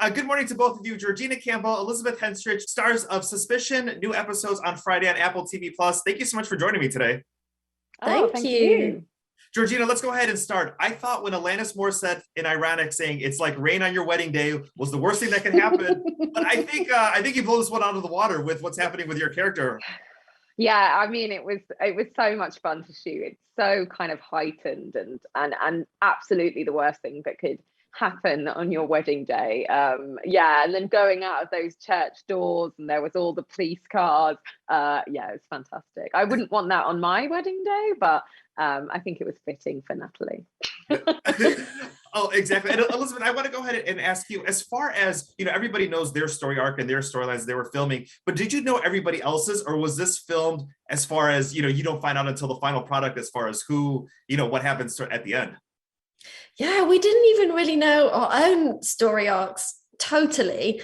Good morning to both of you. Georgina Campbell, Elizabeth Henstridge, stars of Suspicion, new episodes on Friday on Apple TV Plus. Thank you so much for joining me today. Thank you. Georgina, let's go ahead and start. I thought when Alanis Morissette in Ironic saying it's like rain on your wedding day was the worst thing that can happen. But I think you blow this one out of the water with what's happening with your character. Yeah, I mean it was so much fun to shoot. It's so kind of heightened and absolutely the worst thing that could happen on your wedding day. Yeah, and then going out of those church doors and there was all the police cars. Yeah, it's fantastic. I wouldn't want that on my wedding day, but I think it was fitting for Natalie. Oh, exactly. And Elizabeth, I want to go ahead and ask you, as far as, everybody knows their story arc and their storylines they were filming, but did you know everybody else's, or was this filmed as far as, you don't find out until the final product as far as who, what happens at the end? Yeah, we didn't even really know our own story arcs totally.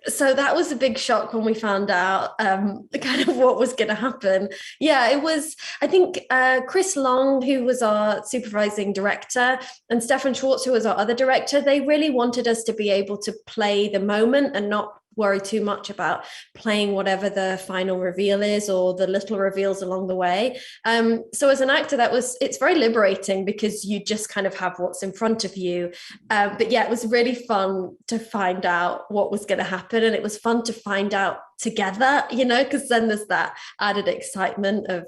So that was a big shock when we found out kind of what was going to happen. Yeah, it was, I think, Chris Long, who was our supervising director, and Stefan Schwartz, who was our other director, they really wanted us to be able to play the moment and not worry too much about playing whatever the final reveal is or the little reveals along the way. So as an actor, it's very liberating because you just kind of have what's in front of you. But yeah, it was really fun to find out what was going to happen. And it was fun to find out together, because then there's that added excitement of,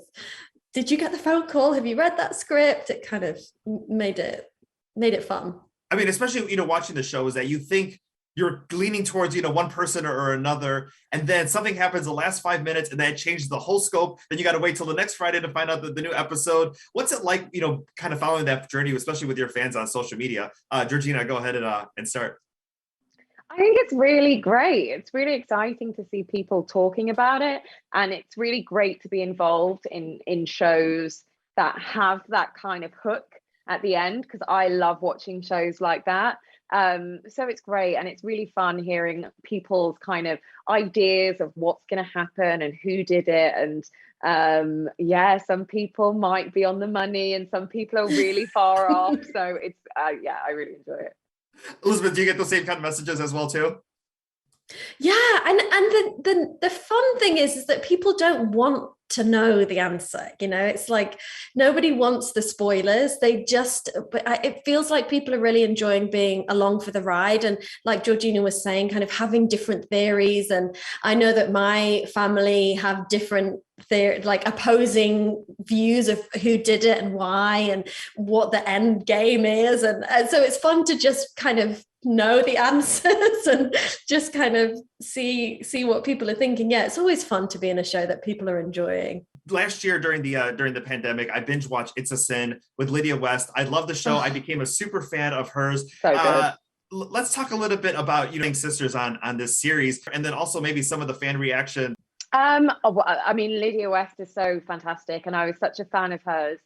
did you get the phone call? Have you read that script? It kind of made it fun. I mean, especially, watching the show is that you think you're leaning towards, one person or another, and then something happens the last 5 minutes and that changes the whole scope. Then you got to wait till the next Friday to find out the new episode. What's it like, kind of following that journey, especially with your fans on social media? Georgina, go ahead and start. I think it's really great. It's really exciting to see people talking about it. And it's really great to be involved in shows that have that kind of hook at the end, because I love watching shows like that. So it's great, and it's really fun hearing people's kind of ideas of what's going to happen and who did it. And yeah, some people might be on the money and some people are really far off. So it's yeah, I really enjoy it. Elizabeth, do you get those same kind of messages as well too? Yeah, and the fun thing is that people don't want to know the answer. It's like nobody wants the spoilers. It feels like people are really enjoying being along for the ride, and like Georgina was saying, kind of having different theories. And I know that my family have different like opposing views of who did it and why and what the end game is, and so it's fun to just kind of know the answers and just kind of see what people are thinking. Yeah, it's always fun to be in a show that people are enjoying. Last year during the pandemic, I binge watched It's a Sin with Lydia West. I love the show. I became a super fan of hers. So good. Let's talk a little bit about sisters on this series, and then also maybe some of the fan reaction. I mean, Lydia West is so fantastic, and I was such a fan of hers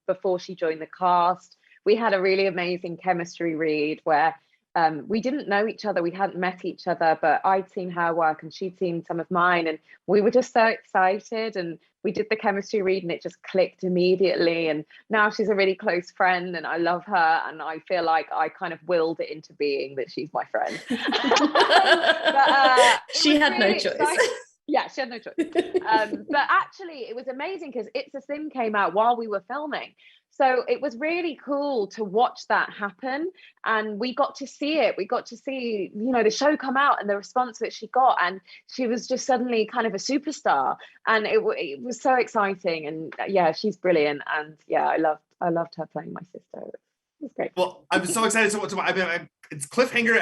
before she joined the cast. We had a really amazing chemistry read where we didn't know each other, we hadn't met each other, but I'd seen her work and she'd seen some of mine, and we were just so excited, and we did the chemistry read and it just clicked immediately. And now she's a really close friend and I love her, and I feel like I kind of willed it into being that she's my friend. But, she had no choice. Yeah, she had no choice. But actually, it was amazing because It's a Sin came out while we were filming. So it was really cool to watch that happen. And we got to see it. We got to see, the show come out and the response that she got. And she was just suddenly kind of a superstar. And it was so exciting. And yeah, she's brilliant. And yeah, I loved her playing my sister. It's great. Well, I'm so excited it's cliffhanger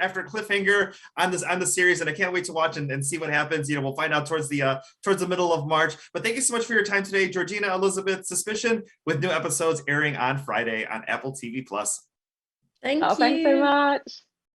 after cliffhanger on the series, and I can't wait to watch and see what happens. We'll find out towards the middle of March. But thank you so much for your time today, Georgina, Elizabeth. Suspicion, with new episodes airing on Friday on Apple TV Plus. Thank you. Thanks so much.